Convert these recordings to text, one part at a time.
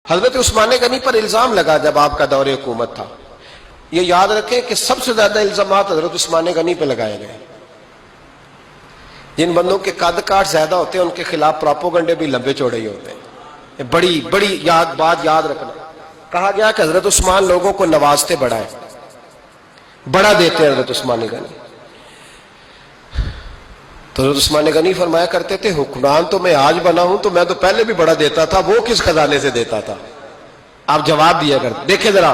حضرت عثمان غنی پر الزام لگا جب آپ کا دور حکومت تھا. یہ یاد رکھیں کہ سب سے زیادہ الزامات حضرت عثمان غنی پہ لگائے گئے. جن بندوں کے قد کاٹ زیادہ ہوتے ہیں ان کے خلاف پراپوگنڈے بھی لمبے چوڑے ہی ہوتے ہیں. بڑی بڑی بات یاد رکھنا. کہا گیا کہ حضرت عثمان لوگوں کو نوازتے بڑا ہے، بڑا دیتے ہیں حضرت عثمان غنی. تو حضرت عثمان غنی فرمایا کرتے تھے حکمران تو میں آج بنا ہوں تو میں تو پہلے بھی بڑا دیتا تھا، وہ کس خزانے سے دیتا تھا؟ آپ جواب دیا کرتے. دیکھیں ذرا،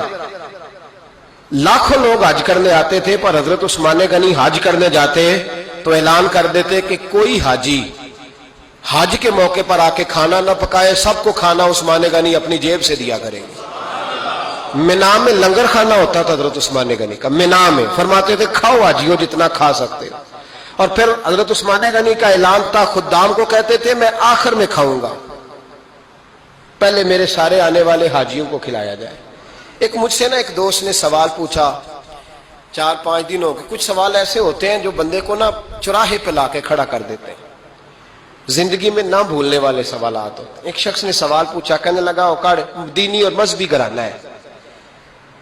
لاکھوں لوگ حج کرنے آتے تھے پر حضرت عثمان غنی حج کرنے جاتے تو اعلان کر دیتے کہ کوئی حاجی حج کے موقع پر آ کے کھانا نہ پکائے، سب کو کھانا عثمان غنی اپنی جیب سے دیا کریں گے. مینا میں لنگر کھانا ہوتا تھا حضرت عثمان غنی کا، مینا میں. فرماتے تھے کھاؤ حاجیوں جتنا کھا سکتے ہو. اور پھر حضرت عثمان غنی کا اعلان تھا، خدام کو کہتے تھے میں آخر میں کھاؤں گا، پہلے میرے سارے آنے والے حاجیوں کو کھلایا جائے. ایک مجھ سے ایک دوست نے سوال پوچھا 4-5 دن ہو گئے. کچھ سوال ایسے ہوتے ہیں جو بندے کو چوراہے پہ لا کے کھڑا کر دیتے ہیں، زندگی میں نہ بھولنے والے سوالات ہوتے ہیں. ایک شخص نے سوال پوچھا، کہنے لگا اوکاڑے دینی اور مذہبی گھرانہ ہے،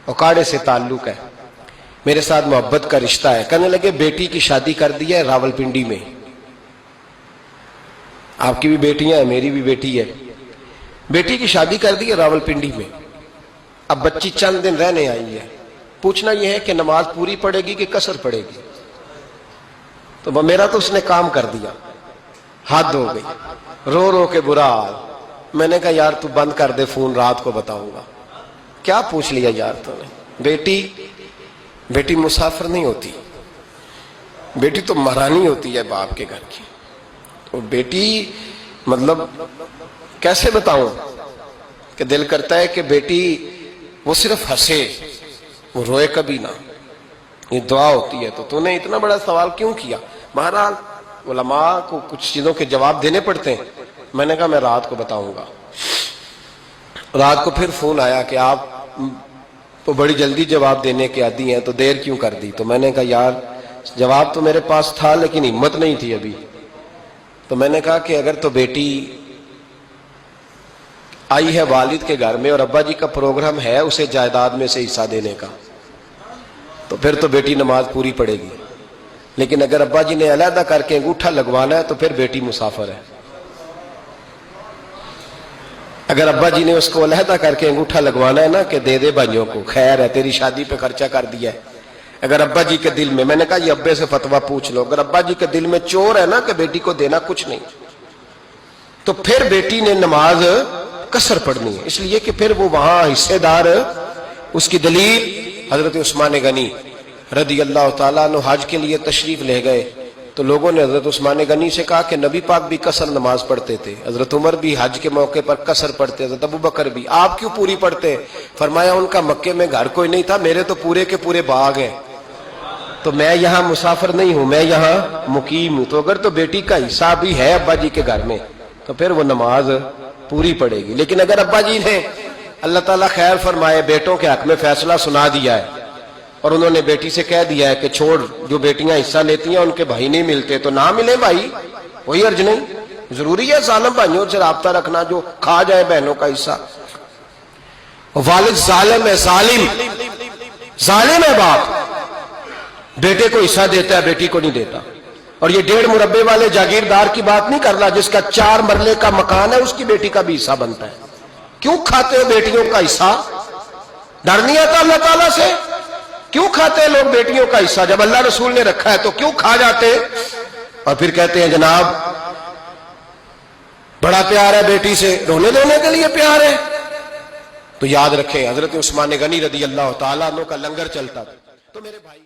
اوکاڑے سے تعلق ہے، میرے ساتھ محبت کا رشتہ ہے. کہنے لگے بیٹی کی شادی کر دی ہے راولپنڈی میں. آپ کی بھی بیٹیاں ہیں، میری بھی بیٹی ہے. بیٹی کی شادی کر دی ہے راولپنڈی میں. اب بچی چند دن رہنے آئی ہے. پوچھنا یہ ہے کہ نماز پوری پڑے گی کہ قصر پڑے گی؟ تو میرا تو اس نے کام کر دیا، حد ہو گئی. رو رو کے برا حال. میں نے کہا یار تو بند کر دے فون، رات کو بتاؤں گا. کیا پوچھ لیا یار تو نے؟ بیٹی مسافر نہیں ہوتی، بیٹی تو مہرانی ہوتی ہے باپ کے گھر کی. تو بیٹی مطلب کیسے بتاؤں کہ دل کرتا ہے کہ بیٹی وہ صرف ہنسے، وہ روئے کبھی نہ. یہ دعا ہوتی ہے. تو نے اتنا بڑا سوال کیوں کیا؟ بہرحال علماء کو کچھ چیزوں کے جواب دینے پڑتے ہیں. میں نے کہا میں رات کو بتاؤں گا. رات کو پھر فون آیا کہ آپ تو بڑی جلدی جواب دینے کے عادی ہیں تو دیر کیوں کر دی؟ تو میں نے کہا یار جواب تو میرے پاس تھا لیکن ہمت نہیں تھی ابھی. تو میں نے کہا کہ اگر تو بیٹی آئی ہے والد کے گھر میں اور ابا جی کا پروگرام ہے اسے جائیداد میں سے حصہ دینے کا، تو پھر تو بیٹی نماز پوری پڑے گی. لیکن اگر ابا جی نے علیحدہ کر کے انگوٹھا لگوانا ہے تو پھر بیٹی مسافر ہے. اگر ابا جی نے اس کو علیحدہ کر کے انگوٹھا لگوانا ہے نا کہ دے دے بھائیوں کو، خیر ہے تیری شادی پہ خرچہ کر دیا ہے. اگر ابا جی کے دل میں نے کہا یہ ابے سے فتویٰ پوچھ لو، اگر ابا جی کے دل میں چور ہے نا کہ بیٹی کو دینا کچھ نہیں، تو پھر بیٹی نے نماز قصر پڑھنی ہے. اس لیے کہ پھر وہ وہاں حصے دار. اس کی دلیل حضرت عثمان غنی رضی اللہ تعالیٰ عنہ حج کے لیے تشریف لے گئے تو لوگوں نے حضرت عثمان غنی سے کہا کہ نبی پاک بھی قصر نماز پڑھتے تھے، حضرت عمر بھی حج کے موقع پر قصر پڑھتے، حضرت ابو بکر بھی، آپ کیوں پوری پڑھتے؟ فرمایا ان کا مکے میں گھر کوئی نہیں تھا، میرے تو پورے کے پورے باغ ہیں، تو میں یہاں مسافر نہیں ہوں، میں یہاں مقیم ہوں. تو اگر تو بیٹی کا حصہ بھی ہے ابا جی کے گھر میں تو پھر وہ نماز پوری پڑے گی. لیکن اگر ابا جی نے اللہ تعالیٰ خیر فرمائے بیٹوں کے حق میں فیصلہ سنا دیا ہے اور انہوں نے بیٹی سے کہہ دیا ہے کہ چھوڑ، جو بیٹیاں حصہ لیتی ہیں ان کے بھائی نہیں ملتے تو نہ ملے بھائی، کوئی حرج نہیں. ضروری ہے ظالم بھائیوں سے رابطہ رکھنا جو کھا جائے بہنوں کا حصہ. والد ظالم ہے، ظالم ہے باپ، بیٹے کو حصہ دیتا ہے بیٹی کو نہیں دیتا. اور یہ 1.5 مربے والے جاگیردار کی بات نہیں کر رہا جس کا 4 مرلے کا مکان ہے، اس کی بیٹی کا بھی حصہ بنتا ہے. کیوں کھاتے ہو بیٹیوں کا حصہ؟ ڈر نہیں آتا اللہ تعالیٰ سے؟ کیوں کھاتے ہیں لوگ بیٹیوں کا حصہ؟ جب اللہ رسول نے رکھا ہے تو کیوں کھا جاتے اور پھر کہتے ہیں جناب بڑا پیار ہے بیٹی سے، رونے دھونے کے لیے پیار ہے. تو یاد رکھیں حضرت عثمان غنی رضی اللہ تعالیٰ عنہ کا لنگر چلتا تھا. تو میرے بھائی